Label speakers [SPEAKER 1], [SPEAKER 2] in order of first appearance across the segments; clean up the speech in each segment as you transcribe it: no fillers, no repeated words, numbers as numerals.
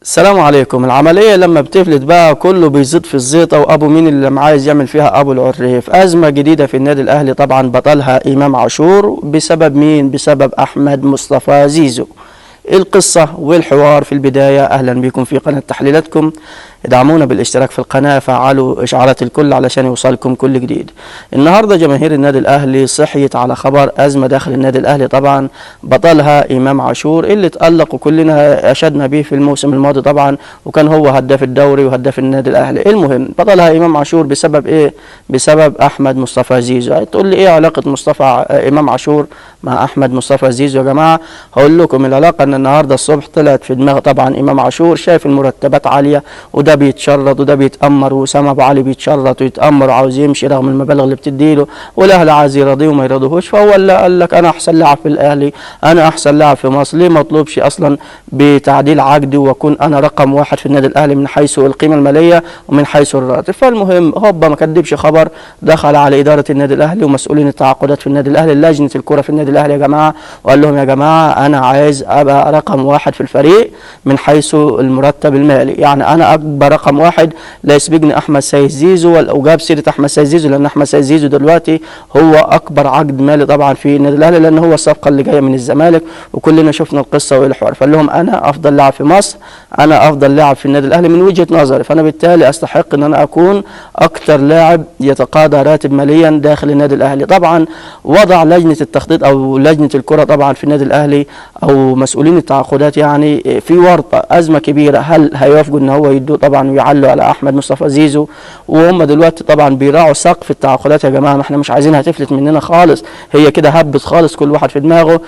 [SPEAKER 1] السلام عليكم. العملية لما بتفلت بقى كله بيزيد في الزيطة، وأبو مين اللي عايز يعمل فيها أبو العريف. أزمة جديدة في النادي الأهلي طبعا بطلها إمام عاشور بسبب مين؟ بسبب أحمد مصطفى زيزو. القصة والحوار في البداية. أهلا بكم في قناة تحليلاتكم، ادعمونا بالاشتراك في القناة، فعلوا إشعارات الكل علشان يوصلكم كل جديد. النهاردة جماهير النادي الأهلي صحيت على خبر أزمة داخل النادي الأهلي طبعا بطلها إمام عاشور اللي تألق وكلنا أشدنا به في الموسم الماضي طبعا، وكان هو هداف الدوري وهداف النادي الأهلي. المهم بطلها إمام عاشور بسبب إيه؟ بسبب أحمد مصطفى زيزو. هتقول لي إيه علاقة إمام عاشور مع أحمد مصطفى زيزو؟ يا جماعة هقول لكم العلاقة. إن النهاردة الصبح طلعت في دماغ طبعا إمام عاشور، شايف المرتبات عالية وده بيتشرط وده بيتأمر، وسام أبو علي بيتشرط ويتأمر وعاوز يمشي رغم المبالغ اللي بتديله، والأهلي عايز يرضيه وما يرضيهوش. فهو اللي قال لك أنا أحسن لاعب في الأهلي، أنا أحسن لاعب في مصر، ليه ما أطلبش أصلا بتعديل عقدي وأكون أنا رقم واحد في النادي الأهلي من حيث القيمة المالية ومن حيث الراتب. فالمهم هوبا ما كدبش خبر، دخل على إدارة النادي الأهلي ومسؤولين التعاقدات في النادي الأهلي، لجنة الكرة في النادي الأهلي يا جماعة، وقال لهم يا جماعة أنا عايز أبقى رقم واحد في الفريق من حيث المرتب المالي، يعني أنا أكبر رقم واحد، لا يسبقني احمد سيد زيزو. وجاب سيره احمد سيد زيزو لان احمد سيد زيزو دلوقتي هو اكبر عقد مالي طبعا في النادي الاهلي، لان هو الصفقه اللي جايه من الزمالك وكلنا شفنا القصه والحوار. فقال لهم انا افضل لاعب في مصر، انا افضل لاعب في النادي الاهلي من وجهه نظري، فانا بالتالي استحق ان انا اكون اكثر لاعب يتقاضى راتب ماليا داخل النادي الاهلي. طبعا وضع لجنه التخطيط او لجنه الكره طبعا في النادي الاهلي او مسؤولين التعاقدات يعني في ورطه، ازمه كبيره. هل هيوافقوا ان هو يدوا طبعا ويعلوا على احمد مصطفى زيزو؟ وهم دلوقتي طبعا بيراعوا سقف التعاقدات يا جماعه، ما احنا مش عايزينها تفلت مننا خالص، هي كده هبت خالص، كل واحد في دماغه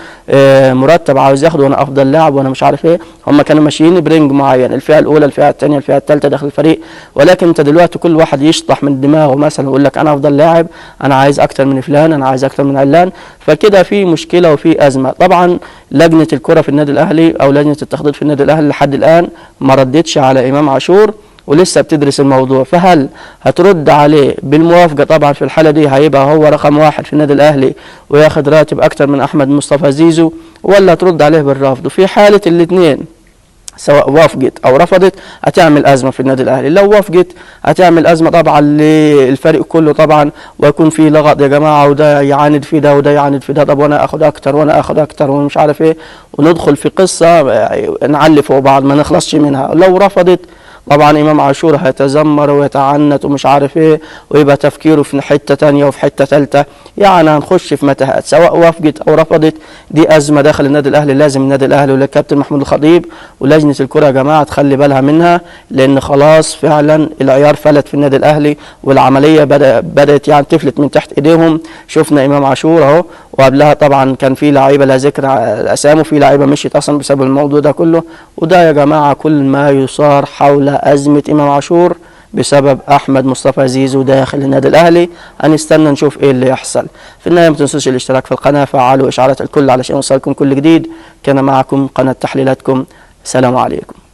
[SPEAKER 1] مرتب عاوز ياخده وانا افضل لاعب وانا مش عارف ايه. هم كانوا ماشيين برينج معين، الفئه الاولى، الفئه الثانيه، الفئه الثالثه داخل الفريق، ولكن انت دلوقتي كل واحد يشطح من دماغه مثلا يقول لك انا افضل لاعب، انا عايز اكتر من فلان، انا عايز اكتر من علان. فكده في مشكله وفي ازمه. طبعا لجنه الكره في النادي الاهلي او لجنه التخطيط في النادي الاهلي لحد الان ما ردتش على امام عاشور ولسه بتدرس الموضوع. فهل هترد عليه بالموافقه؟ طبعا في الحاله دي هيبقى هو رقم واحد في النادي الاهلي وياخد راتب اكتر من احمد مصطفى زيزو، ولا هترد عليه بالرفض؟ وفي حاله الاثنين سواء وافقت او رفضت هتعمل ازمه في النادي الاهلي. لو وافقت هتعمل ازمه طبعا للفريق كله طبعا، ويكون في لغط يا جماعه، وده يعاند في ده وده يعاند في ده، طب وانا اخد اكتر وانا اخد اكتر ومش عارف ايه، وندخل في قصه نعلي فوق بعض ما نخلصش منها. لو رفضت طبعا امام عاشور هيتذمر ويتعنت ومش عارف ايه، ويبقى تفكيره في حته ثانيه وفي حته ثالثه، يعني هنخش في متاهات. سواء وافقت او رفضت دي ازمه داخل النادي الاهلي، لازم النادي الاهلي والكابتن محمود الخطيب ولجنه الكره يا جماعه تخلي بالها منها، لان خلاص فعلا العيار فلت في النادي الاهلي والعمليه بدات يعني تفلت من تحت ايديهم. شفنا امام عاشور اهو، وقبلها طبعا كان في لعيبه لا ذكر الاسامي، وفي لعيبه مشيت اصلا بسبب الموضوع ده كله. وده يا جماعه كل ما يصار حول أزمة إمام عاشور بسبب أحمد مصطفى زيزو داخل النادي الأهلي. هنستنى نشوف إيه اللي يحصل. في النهاية ما تنسوش الاشتراك في القناة، فعلوا إشعارات الكل علشان يوصلكم كل جديد. كان معكم قناة تحليلاتكم، سلام عليكم.